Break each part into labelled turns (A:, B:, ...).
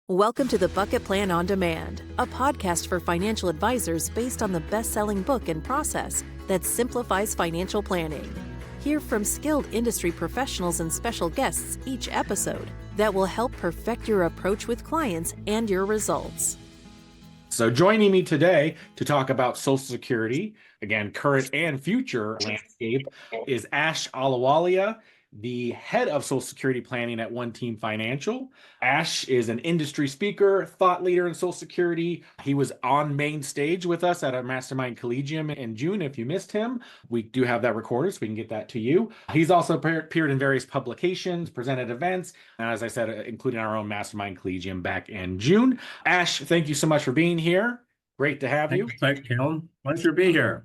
A: Welcome to the Bucket Plan on Demand, a podcast for financial advisors based on the best-selling book and process that simplifies financial planning. Hear from skilled industry professionals and special guests each episode that will help perfect your approach with clients and your results.
B: So joining me today to talk about Social Security, again, current and future landscape, is Ash Ahluwalia, the head of Social Security planning at One Team Financial. Ash is an industry speaker, thought leader in Social Security. He was on main stage with us at a Mastermind Collegium in June. If you missed him, we do have that recorded, so we can get that to you. He's also appeared in various publications, presented events, and as I said, including our own Mastermind Collegium back in June. Ash, thank you so much for being here. Great to have you.
C: Thanks, Kalem. Pleasure to be here.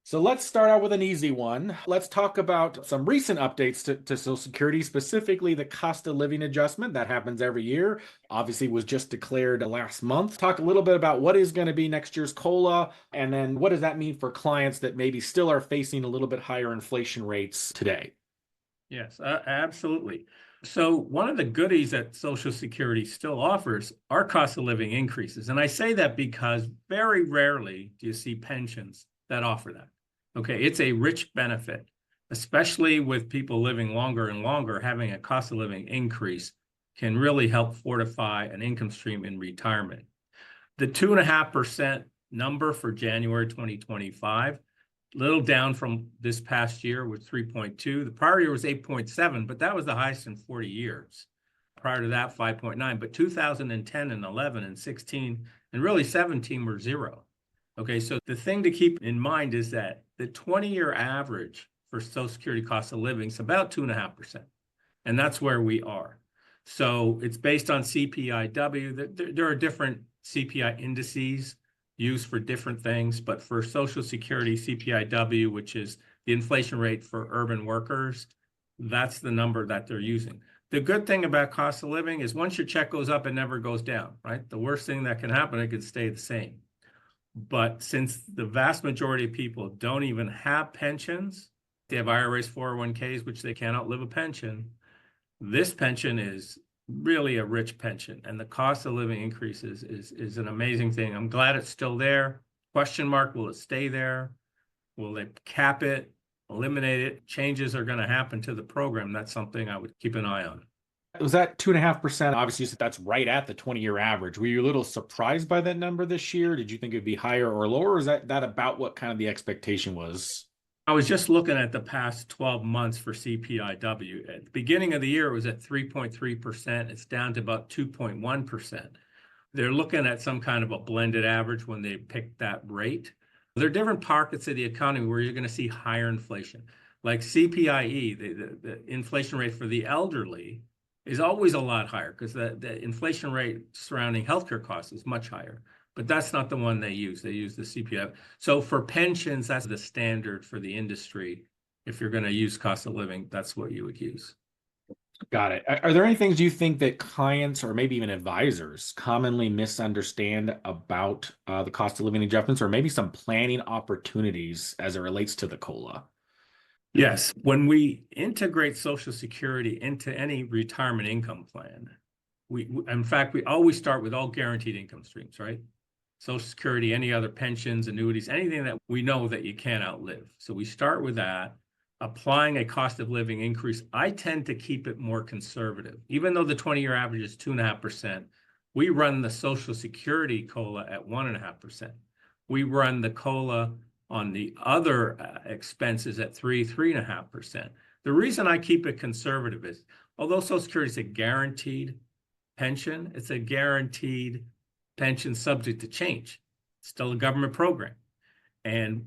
B: So let's start out with an easy one. Let's talk about some recent updates to Social Security, specifically the cost of living adjustment that happens every year. Obviously was just declared last month. Talk a little bit about what is going to be next year's COLA, and then what does that mean for clients that maybe still are facing a little bit higher inflation rates today?
C: Yes, absolutely. So one of the goodies that Social Security still offers are cost of living increases. And I say that because very rarely do you see pensions that offer that. Okay, it's a rich benefit, especially with people living longer and longer. Having a cost of living increase can really help fortify an income stream in retirement. The 2.5% number for January 2025, little down from this past year with 3.2. The prior year was 8.7, but that was the highest in 40 years. Prior to that, 5.9. But 2010 and 11 and 16 and really 17 were zero. Okay, so the thing to keep in mind is that the 20-year average for Social Security cost of living is about 2.5%. And that's where we are. So it's based on CPIW. There are different CPI indices used for different things, but for Social Security, CPIW, which is the inflation rate for urban workers, that's the number that they're using. The good thing about cost of living is once your check goes up, it never goes down, right? The worst thing that can happen, it could stay the same. But since the vast majority of people don't even have pensions, they have IRAs, 401ks, which they can't outlive a pension, this pension is really a rich pension. And the cost of living increases is an amazing thing. I'm glad it's still there. Question mark, will it stay there? Will they cap it, eliminate it? Changes are going to happen to the program. That's something I would keep an eye on.
B: Was that 2.5%? Obviously, that's right at the 20-year average. Were you a little surprised by that number this year? Did you think it'd be higher or lower? Or is that about what kind of the expectation was?
C: I was just looking at the past 12 months for CPIW. At the beginning of the year, it was at 3.3%. It's down to about 2.1%. They're looking at some kind of a blended average when they pick that rate. There are different pockets of the economy where you're going to see higher inflation. Like CPIE, the inflation rate for the elderly, is always a lot higher because the inflation rate surrounding healthcare costs is much higher. But that's not the one they use. They use the CPI. So for pensions, that's the standard for the industry. If you're going to use cost of living, that's what you would use.
B: Got it. Are there any things you think that clients or maybe even advisors commonly misunderstand about the cost of living adjustments, or maybe some planning opportunities as it relates to the COLA?
C: Yes, when we integrate Social Security into any retirement income plan, in fact, we always start with all guaranteed income streams, right? Social Security, any other pensions, annuities, anything that we know that you can't outlive. So we start with that, applying a cost of living increase. I tend to keep it more conservative. Even though the 20-year average is 2.5%, we run the Social Security COLA at 1.5%. We run the COLA on the other expenses at 3.5%. The reason I keep it conservative is, although Social Security is a guaranteed pension, it's a guaranteed pension subject to change. It's still a government program. And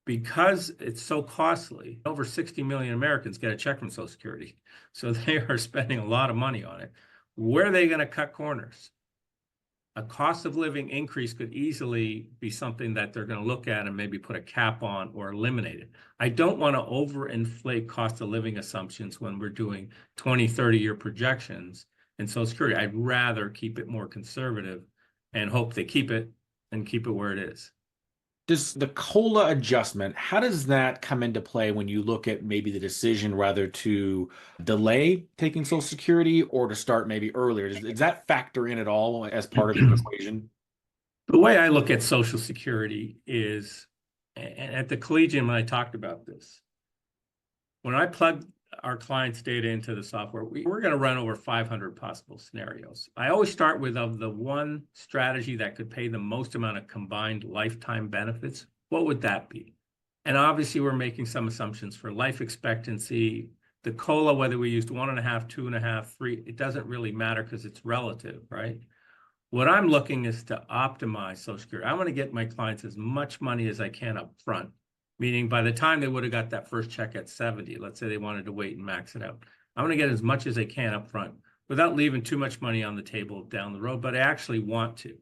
C: because it's so costly, over 60 million Americans get a check from Social Security. So they are spending a lot of money on it. Where are they going to cut corners? A cost of living increase could easily be something that they're going to look at and maybe put a cap on or eliminate it. I don't want to overinflate cost of living assumptions when we're doing 20, 30-year projections in Social Security. I'd rather keep it more conservative and hope they keep it and keep it where it is.
B: Does the COLA adjustment, how does that come into play when you look at maybe the decision whether to delay taking Social Security or to start maybe earlier? Does that factor in at all as part of your equation?
C: The way I look at Social Security is, and at the Collegium, when I talked about this, when I plug our clients' data into the software, we're going to run over 500 possible scenarios. I always start with of the one strategy that could pay the most amount of combined lifetime benefits, what would that be? And obviously, we're making some assumptions for life expectancy. The COLA, whether we used 1.5, 2.5, 3, it doesn't really matter because it's relative, right? What I'm looking is to optimize Social Security. I want to get my clients as much money as I can up front, meaning by the time they would have got that first check at 70, let's say they wanted to wait and max it out. I want to get as much as I can up front without leaving too much money on the table down the road, but I actually want to.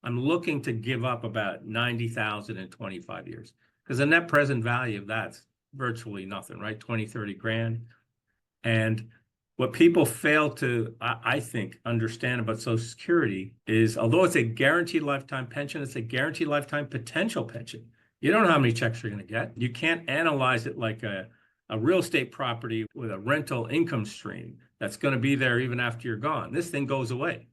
C: I'm looking to give up about 90,000 in 25 years because the net present value of that's virtually nothing, right? 20, 30 grand. And what people fail to, I think, understand about Social Security is, although it's a guaranteed lifetime pension, it's a guaranteed lifetime potential pension. You don't know how many checks you're going to get. You can't analyze it like a real estate property with a rental income stream that's going to be there even after you're gone. This thing goes away,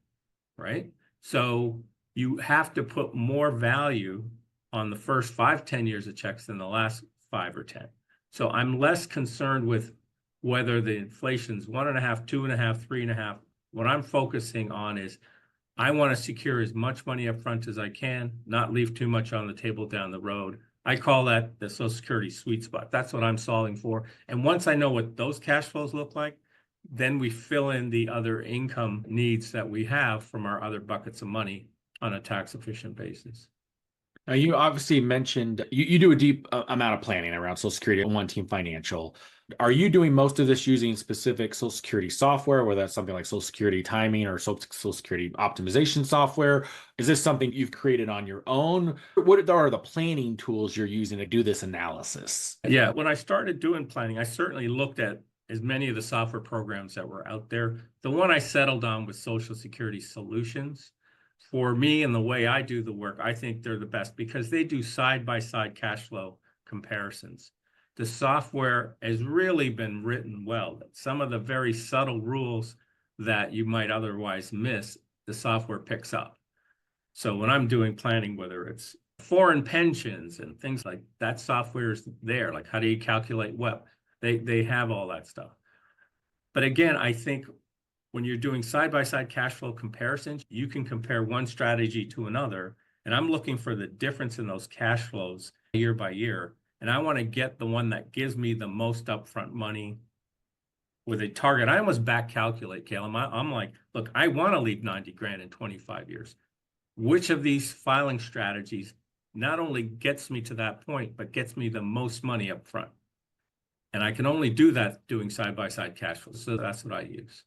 C: right? So you have to put more value on the first 5, 10 years of checks than the last 5 or 10. So I'm less concerned with whether the inflation's 1.5, 2.5, 3.5. What I'm focusing on is I want to secure as much money up front as I can, not leave too much on the table down the road. I call that the Social Security sweet spot. That's what I'm solving for. And once I know what those cash flows look like, then we fill in the other income needs that we have from our other buckets of money on a tax efficient basis.
B: Now, you obviously mentioned you do a deep amount of planning around Social Security and One Team Financial. Are you doing most of this using specific Social Security software, whether that's something like Social Security timing or Social Security optimization software? Is this something you've created on your own? What are the planning tools you're using to do this analysis?
C: Yeah, when I started doing planning, I certainly looked at as many of the software programs that were out there. The one I settled on was Social Security Solutions. For me and the way I do the work, I think they're the best because they do side-by-side cash flow comparisons. The software has really been written well. Some of the very subtle rules that you might otherwise miss, the software picks up. So when I'm doing planning, whether it's foreign pensions and things like that, software is there. Like how do you calculate what? They have all that stuff. But again, I think when you're doing side-by-side cash flow comparisons, you can compare one strategy to another. And I'm looking for the difference in those cash flows year by year. And I want to get the one that gives me the most upfront money with a target. I almost back calculate, Kalem. I'm like, look, I want to leave 90 grand in 25 years. Which of these filing strategies not only gets me to that point, but gets me the most money up front? And I can only do that doing side-by-side cash flow. So that's what I use.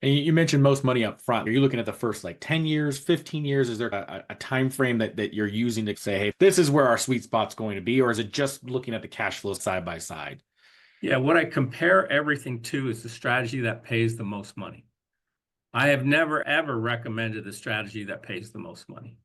B: And you mentioned most money up front. Are you looking at the first like 10 years, 15 years? Is there a time frame that you're using to say, hey, this is where our sweet spot's going to be? Or is it just looking at the cash flow side by side?
C: Yeah, what I compare everything to is the strategy that pays the most money. I have never, ever recommended a strategy that pays the most money.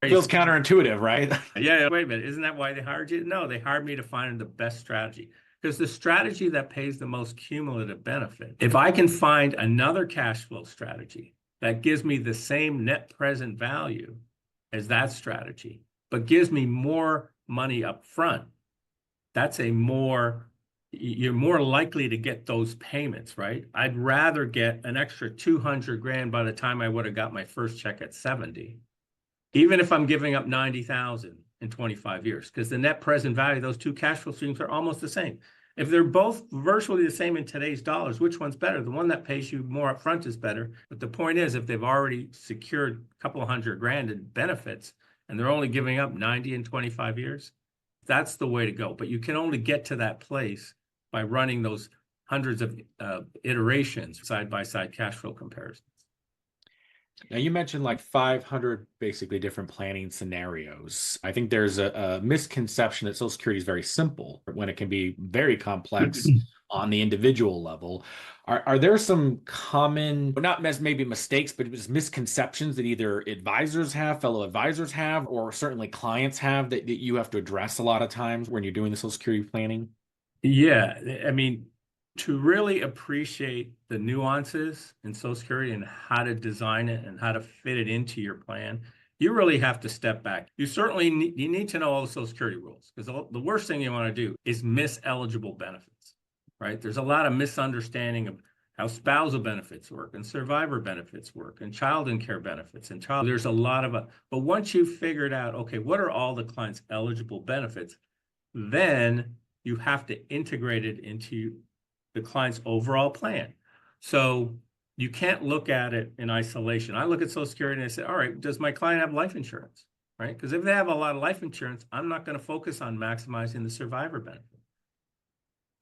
B: Feels counterintuitive, right?
C: Yeah, wait a minute. Isn't that why they hired you? No, they hired me to find the best strategy. Because the strategy that pays the most cumulative benefit, if I can find another cash flow strategy that gives me the same net present value as that strategy, but gives me more money up front, you're more likely to get those payments, right? I'd rather get an extra 200 grand by the time I would have got my first check at 70, even if I'm giving up 90,000 in 25 years, because the net present value of those two cash flow streams are almost the same. If they're both virtually the same in today's dollars, which one's better? The one that pays you more upfront is better. But the point is, if they've already secured a couple of $100 grand in benefits and they're only giving up 90 in 25 years, that's the way to go. But you can only get to that place by running those hundreds of iterations, side-by-side cash flow comparisons.
B: Now, you mentioned like 500 basically different planning scenarios. I think there's a misconception that Social Security is very simple when it can be very complex on the individual level. Are there some common, not maybe mistakes, but just misconceptions that either advisors have, fellow advisors have, or certainly clients have that you have to address a lot of times when you're doing the Social Security planning?
C: Yeah, I mean, to really appreciate the nuances in Social Security and how to design it and how to fit it into your plan, you really have to step back. You certainly need to know all the Social Security rules, because the worst thing you want to do is miss eligible benefits, right? There's a lot of misunderstanding of how spousal benefits work and survivor benefits work and child and care benefits and child. There's a lot of, but once you've figured out, okay, what are all the client's eligible benefits, then you have to integrate it into the client's overall plan. So you can't look at it in isolation. I look at Social Security and I say, all right, does my client have life insurance, right? Because if they have a lot of life insurance, I'm not going to focus on maximizing the survivor benefit,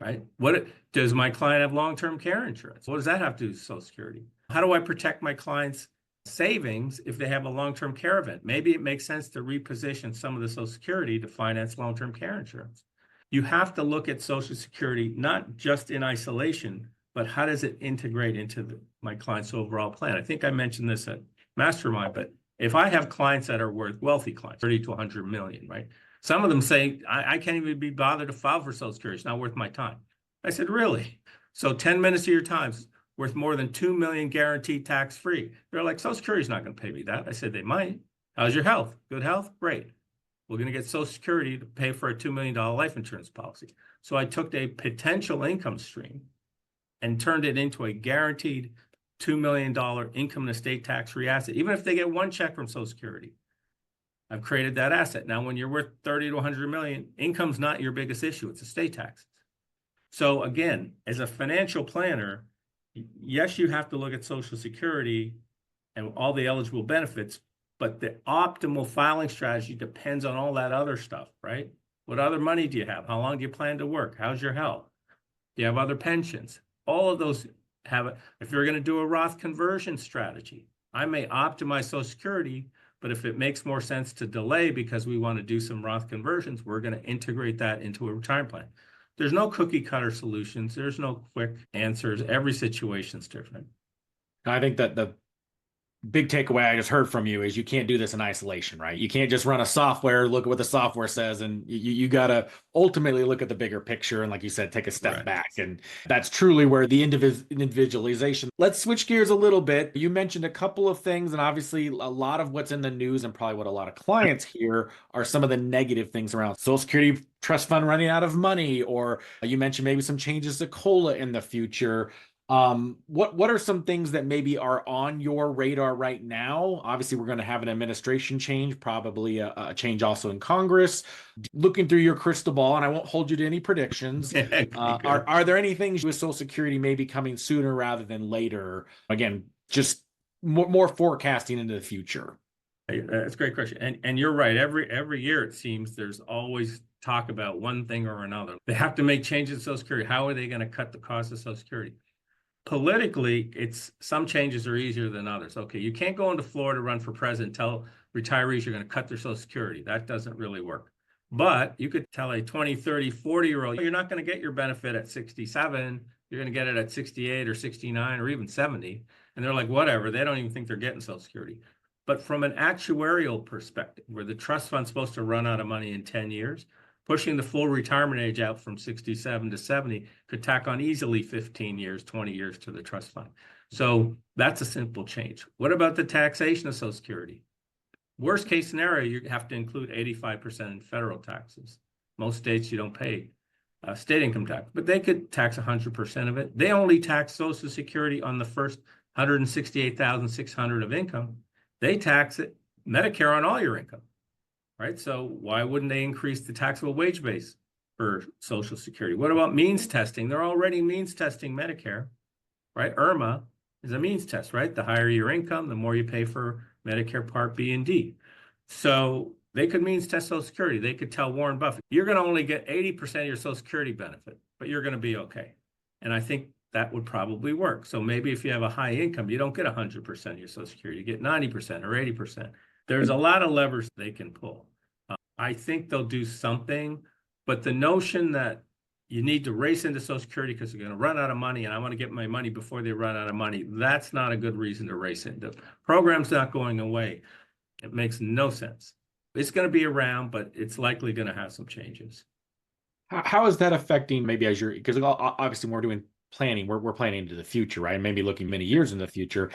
C: right? What does my client have long-term care insurance? What does that have to do with Social Security? How do I protect my client's savings if they have a long-term care event? Maybe it makes sense to reposition some of the Social Security to finance long-term care insurance. You have to look at Social Security not just in isolation, but how does it integrate into my client's overall plan? I think I mentioned this at Mastermind, but if I have clients that are worth, wealthy clients, 30 to 100 million, right? Some of them say, I can't even be bothered to file for Social Security. It's not worth my time. I said, really? So 10 minutes of your time is worth more than 2 million guaranteed tax-free. They're like, Social Security is not going to pay me that. I said, they might. How's your health? Good health? Great. We're going to get Social Security to pay for a $2 million life insurance policy. So I took a potential income stream and turned it into a guaranteed $2 million income and estate tax-free asset. Even if they get one check from Social Security, I've created that asset. Now, when you're worth 30 to 100 million, income's not your biggest issue. It's estate taxes. So again, as a financial planner, yes, you have to look at Social Security and all the eligible benefits, but the optimal filing strategy depends on all that other stuff, right? What other money do you have? How long do you plan to work? How's your health? Do you have other pensions? All of those have, if you're going to do a Roth conversion strategy, I may optimize Social Security, but if it makes more sense to delay because we want to do some Roth conversions, we're going to integrate that into a retirement plan. There's no cookie cutter solutions. There's no quick answers. Every situation's different.
B: I think that the big takeaway I just heard from you is you can't do this in isolation, right? You can't just run a software, look at what the software says, and you got to ultimately look at the bigger picture. And like you said, take a step back. And that's truly where the individualization. Let's switch gears a little bit. You mentioned a couple of things, and obviously a lot of what's in the news and probably what a lot of clients hear are some of the negative things around Social Security trust fund running out of money, or you mentioned maybe some changes to COLA in the future. What are some things that maybe are on your radar right now? Obviously, we're going to have an administration change, probably a change also in Congress. Looking through your crystal ball, and I won't hold you to any predictions. Are there any things with Social Security maybe coming sooner rather than later? Again, just more forecasting into the future.
C: That's a great question. And you're right. Every year, it seems there's always talk about one thing or another. They have to make changes to Social Security. How are they going to cut the cost of Social Security? Politically, some changes are easier than others. Okay, you can't go into Florida, run for president, tell retirees you're going to cut their Social Security. That doesn't really work. But you could tell a 20, 30, 40-year-old, you're not going to get your benefit at 67. You're going to get it at 68 or 69 or even 70. And they're like, whatever. They don't even think they're getting Social Security. But from an actuarial perspective, where the trust fund's supposed to run out of money in 10 years, pushing the full retirement age out from 67 to 70 could tack on easily 15 years, 20 years to the trust fund. So that's a simple change. What about the taxation of Social Security? Worst case scenario, you have to include 85% in federal taxes. Most states, you don't pay state income tax, but they could tax 100% of it. They only tax Social Security on the first 168,600 of income. They tax it, Medicare, on all your income. Right? So why wouldn't they increase the taxable wage base for Social Security? What about means testing? They're already means testing Medicare, right? IRMA is a means test, right? The higher your income, the more you pay for Medicare Part B and D. So they could means test Social Security. They could tell Warren Buffett, you're going to only get 80% of your Social Security benefit, but you're going to be okay. And I think that would probably work. So maybe if you have a high income, you don't get 100% of your Social Security, you get 90% or 80%. There's a lot of levers they can pull. I think they'll do something, but the notion that you need to race into Social Security because you're going to run out of money and I want to get my money before they run out of money. That's not a good reason to race into. The program's not going away. It makes no sense. It's going to be around, but it's likely going to have some changes.
B: How is that affecting maybe as you're, because obviously when we're doing planning, we're planning into the future, right? Maybe looking many years in the future.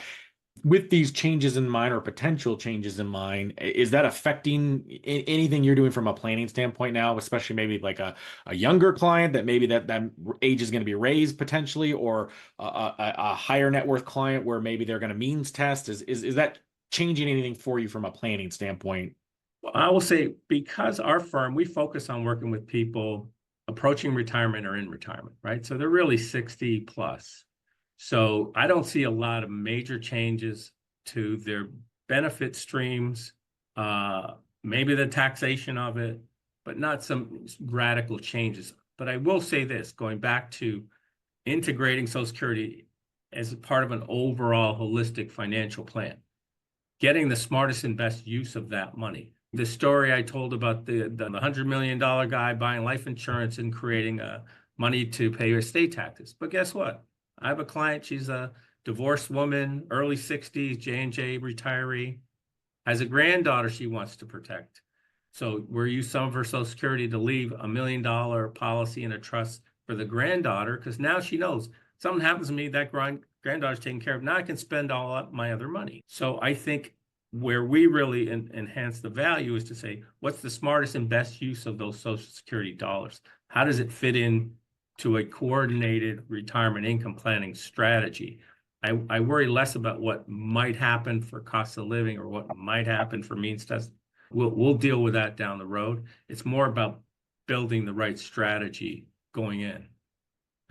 B: With these changes in mind or potential changes in mind, is that affecting anything you're doing from a planning standpoint now, especially maybe like a younger client that maybe that age is going to be raised potentially, or a higher net worth client where maybe they're going to means test? Is that changing anything for you from a planning standpoint?
C: Well, I will say, because our firm, we focus on working with people approaching retirement or in retirement, right? So they're really 60 plus. So I don't see a lot of major changes to their benefit streams, maybe the taxation of it, but not some radical changes. But I will say this, going back to integrating Social Security as a part of an overall holistic financial plan, getting the smartest and best use of that money. The story I told about the $100 million guy buying life insurance and creating money to pay your estate taxes. But guess what? I have a client, she's a divorced woman, early 60s, J&J retiree, has a granddaughter she wants to protect. So we're using some of her Social Security to leave $1 million policy in a trust for the granddaughter, because now she knows something happens to me, that granddaughter's taken care of. Now I can spend all up my other money. So I think where we really enhance the value is to say, what's the smartest and best use of those Social Security dollars? How does it fit in to a coordinated retirement income planning strategy? I worry less about what might happen for cost of living or what might happen for means test. We'll deal with that down the road. It's more about building the right strategy going in.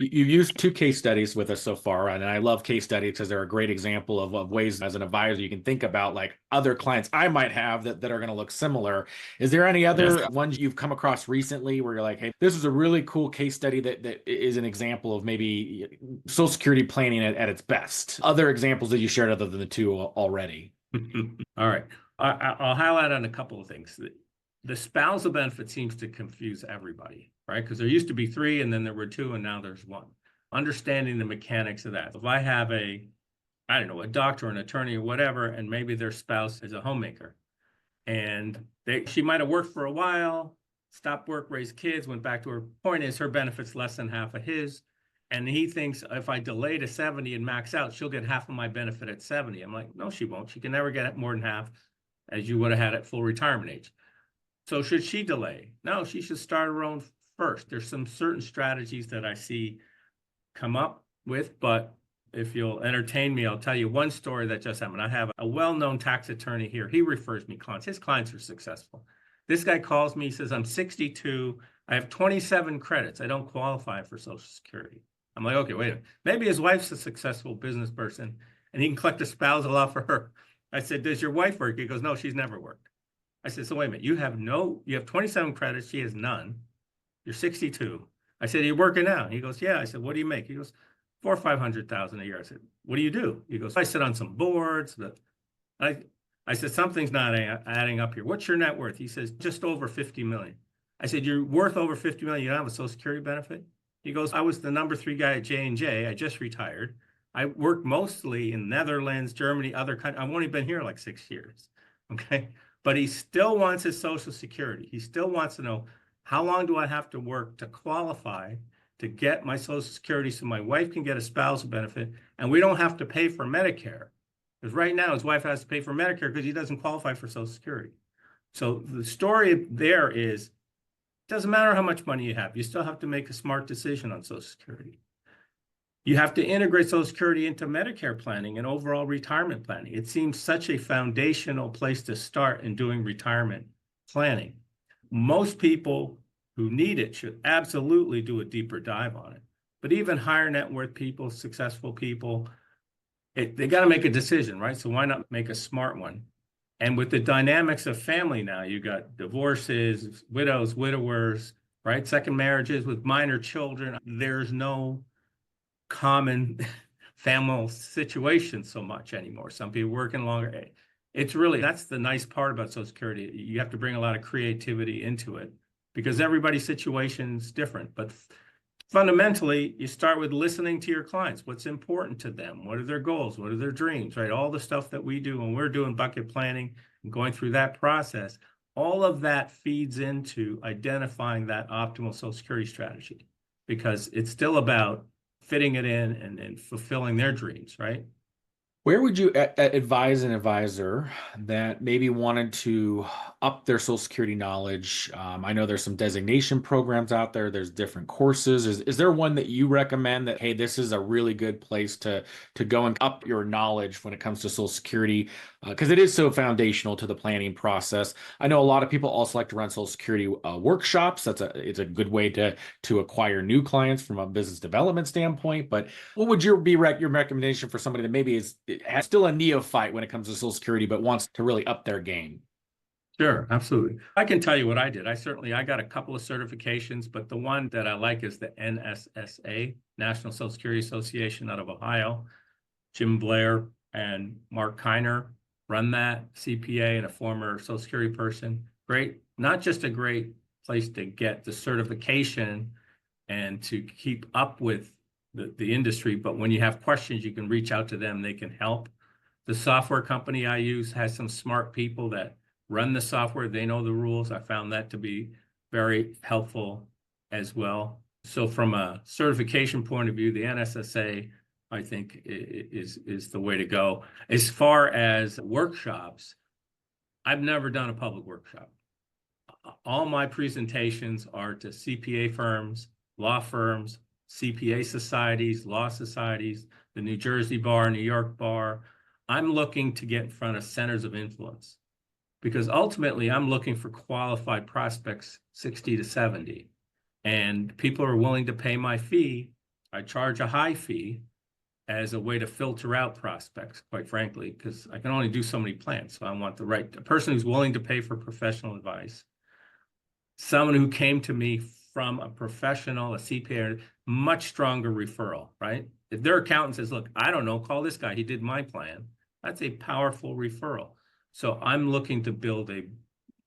B: You've used 2 case studies with us so far, and I love case studies because they're a great example of ways as an advisor you can think about like other clients I might have that are going to look similar. Is there any other ones you've come across recently where you're like, hey, this is a really cool case study that is an example of maybe Social Security planning at its best? Other examples that you shared other than the 2 already?
C: All right. I'll highlight on a couple of things. The spousal benefit seems to confuse everybody, right? Because there used to be 3 and then there were 2 and now there's 1. Understanding the mechanics of that. If I have a doctor, an attorney or whatever, and maybe their spouse is a homemaker and she might have worked for a while, stopped work, raised kids, went back to her. Point is her benefit's less than half of his. And he thinks if I delay to 70 and max out, she'll get half of my benefit at 70. I'm like, no, she won't. She can never get more than half as you would have had at full retirement age. So should she delay? No, she should start her own first. There's some certain strategies that I see come up with, but if you'll entertain me, I'll tell you one story that just happened. I have a well-known tax attorney here. He refers me clients. His clients are successful. This guy calls me, he says, I'm 62. I have 27 credits. I don't qualify for Social Security. I'm like, okay, wait a minute. Maybe his wife's a successful business person and he can collect a spousal off for her. I said, does your wife work? He goes, no, she's never worked. I said, so wait a minute, you have 27 credits, she has none. You're 62. I said, are you working now? He goes, yeah. I said, what do you make? He goes, $400,000 or $500,000 a year. I said, what do you do? He goes, I sit on some boards. I said, something's not adding up here. What's your net worth? He says, just over 50 million. I said, you're worth over 50 million. You don't have a Social Security benefit? He goes, I was the number 3 guy at J&J. I just retired. I worked mostly in Netherlands, Germany, other countries. I've only been here like 6 years. Okay. But he still wants his Social Security. He still wants to know, how long do I have to work to qualify to get my Social Security so my wife can get a spousal benefit and we don't have to pay for Medicare? Because right now his wife has to pay for Medicare because he doesn't qualify for Social Security. So the story there is, it doesn't matter how much money you have. You still have to make a smart decision on Social Security. You have to integrate Social Security into Medicare planning and overall retirement planning. It seems such a foundational place to start in doing retirement planning. Most people who need it should absolutely do a deeper dive on it. But even higher net worth people, successful people, they got to make a decision, right? So why not make a smart one? And with the dynamics of family now, you got divorces, widows, widowers, right? Second marriages with minor children. There's no common family situation so much anymore. Some people working longer. It's really, that's the nice part about Social Security. You have to bring a lot of creativity into it because everybody's situation is different. But fundamentally, you start with listening to your clients. What's important to them? What are their goals? What are their dreams, right? All the stuff that we do when we're doing bucket planning and going through that process, all of that feeds into identifying that optimal Social Security strategy, because it's still about fitting it in and fulfilling their dreams, right?
B: Where would you advise an advisor that maybe wanted to up their Social Security knowledge? I know there's some designation programs out there. There's different courses. Is there one that you recommend that, hey, this is a really good place to go and up your knowledge when it comes to Social Security? Because it is so foundational to the planning process. I know a lot of people also like to run Social Security workshops. It's a good way to acquire new clients from a business development standpoint. But what would your recommendation for somebody that maybe is still a neophyte when it comes to Social Security, but wants to really up their game?
C: Sure, absolutely. I can tell you what I did. I got a couple of certifications, but the one that I like is the NSSA, National Social Security Association out of Ohio. Jim Blair and Mark Kiner run that, CPA and a former Social Security person. Great, not just a great place to get the certification and to keep up with the industry, but when you have questions, you can reach out to them. They can help. The software company I use has some smart people that run the software. They know the rules. I found that to be very helpful as well. So from a certification point of view, the NSSA, I think, is the way to go. As far as workshops, I've never done a public workshop. All my presentations are to CPA firms, law firms, CPA societies, law societies, the New Jersey Bar, New York Bar. I'm looking to get in front of centers of influence, because ultimately I'm looking for qualified prospects 60 to 70. And people are willing to pay my fee. I charge a high fee as a way to filter out prospects, quite frankly, because I can only do so many plans. So I want a person who's willing to pay for professional advice, someone who came to me from a professional, a CPA, much stronger referral, right? If their accountant says, look, I don't know, call this guy, he did my plan, that's a powerful referral. So I'm looking to build a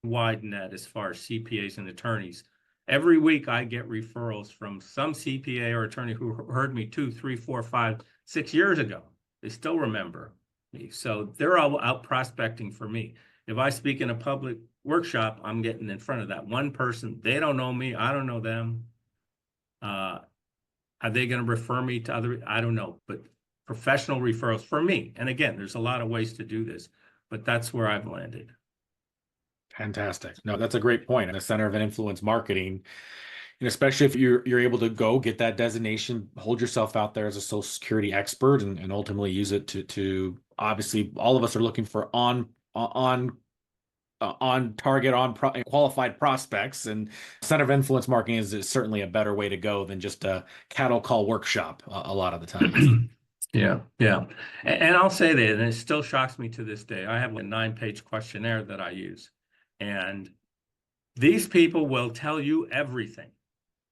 C: wide net as far as CPAs and attorneys. Every week I get referrals from some CPA or attorney who heard me 2, 3, 4, 5, 6 years ago. They still remember me. So they're all out prospecting for me. If I speak in a public workshop, I'm getting in front of that one person. They don't know me. I don't know them. Are they going to refer me to other? I don't know. But professional referrals for me. And again, there's a lot of ways to do this, but that's where I've landed.
B: Fantastic. No, that's a great point. In the center of influence marketing, and especially if you're able to go get that designation, hold yourself out there as a Social Security expert, and ultimately use it to obviously all of us are looking for on target, qualified prospects, and center of influence marketing is certainly a better way to go than just a cattle call workshop a lot of the time.
C: Yeah. And I'll say that, and it still shocks me to this day. I have a 9-page questionnaire that I use, and these people will tell you everything.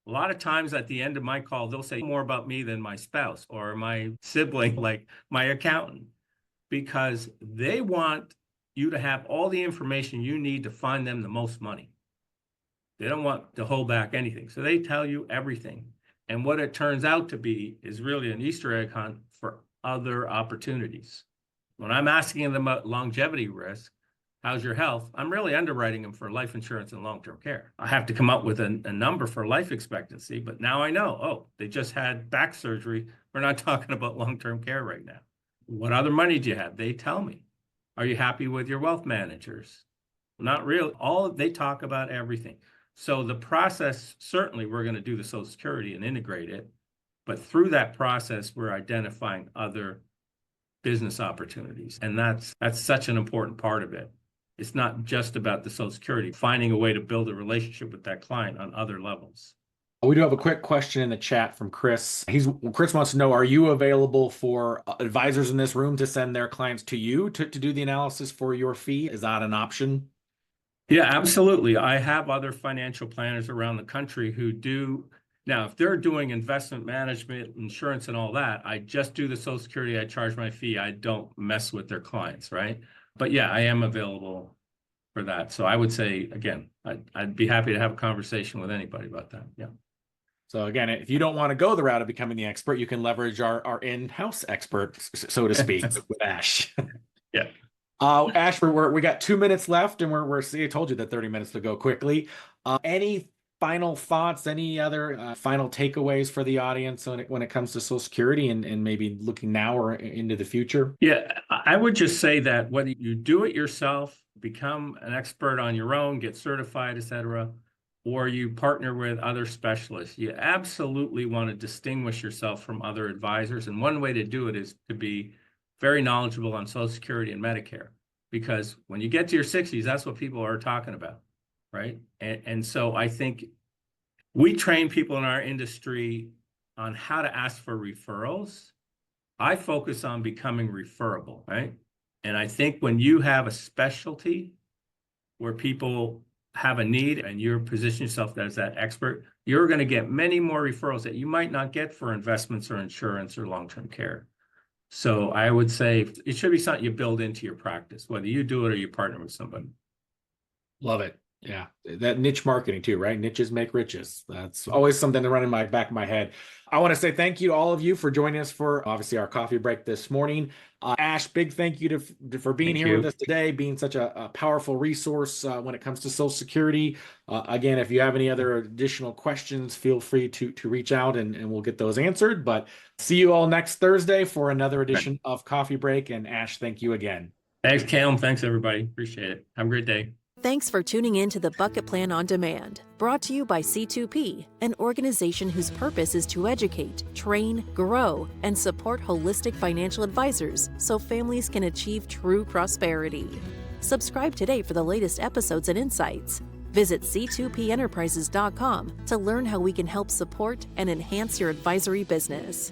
C: A lot of times at the end of my call, they'll say more about me than my spouse or my sibling, like my accountant, because they want you to have all the information you need to find them the most money. They don't want to hold back anything. So they tell you everything. And what it turns out to be is really an Easter egg hunt for other opportunities. When I'm asking them about longevity risk, how's your health? I'm really underwriting them for life insurance and long-term care. I have to come up with a number for life expectancy, but now I know, oh, they just had back surgery. We're not talking about long-term care right now. What other money do you have? They tell me. Are you happy with your wealth managers? Not really. They talk about everything. So the process, certainly we're going to do the Social Security and integrate it, but through that process, we're identifying other business opportunities. And that's such an important part of it. It's not just about the Social Security, finding a way to build a relationship with that client on other levels.
B: We do have a quick question in the chat from Chris. Chris wants to know, are you available for advisors in this room to send their clients to you to do the analysis for your fee? Is that an option?
C: Yeah, absolutely. I have other financial planners around the country who do. Now, if they're doing investment management, insurance, and all that, I just do the Social Security. I charge my fee. I don't mess with their clients, right? But yeah, I am available for that. So I would say, again, I'd be happy to have a conversation with anybody about that. Yeah.
B: So again, if you don't want to go the route of becoming the expert, you can leverage our in-house expert, so to speak, with Ash.
C: Yeah.
B: Ash, we got 2 minutes left, and I told you that 30 minutes to go quickly. Any final thoughts? Any other final takeaways for the audience when it comes to Social Security and maybe looking now or into the future?
C: Yeah, I would just say that whether you do it yourself, become an expert on your own, get certified, et cetera, or you partner with other specialists, you absolutely want to distinguish yourself from other advisors. And one way to do it is to be very knowledgeable on Social Security and Medicare, because when you get to your 60s, that's what people are talking about, right? And so I think we train people in our industry on how to ask for referrals. I focus on becoming referable, right? And I think when you have a specialty where people have a need and you position yourself as that expert, you're going to get many more referrals that you might not get for investments or insurance or long-term care. So I would say it should be something you build into your practice, whether you do it or you partner with somebody.
B: Love it. Yeah, that niche marketing too, right? Niches make riches. That's always something to run in my back of my head. I want to say thank you to all of you for joining us for obviously our coffee break this morning. Ash, big thank you for being here with us today, being such a powerful resource when it comes to Social Security. Again, if you have any other additional questions, feel free to reach out and we'll get those answered. But see you all next Thursday for another edition of Coffee Break. And Ash, thank you again.
C: Thanks, Kalem. Thanks, everybody. Appreciate it. Have a great day.
A: Thanks for tuning in to the Bucket Plan on Demand, brought to you by C2P, an organization whose purpose is to educate, train, grow, and support holistic financial advisors so families can achieve true prosperity. Subscribe today for the latest episodes and insights. Visit c2penterprises.com to learn how we can help support and enhance your advisory business.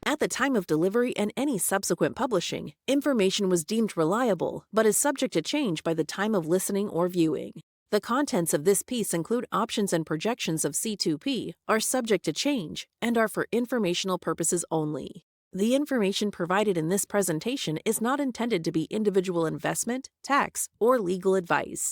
A: At the time of delivery and any subsequent publishing, information was deemed reliable, but is subject to change by the time of listening or viewing. The contents of this piece include options and projections of C2P, are subject to change, and are for informational purposes only. The information provided in this presentation is not intended to be individual investment, tax, or legal advice.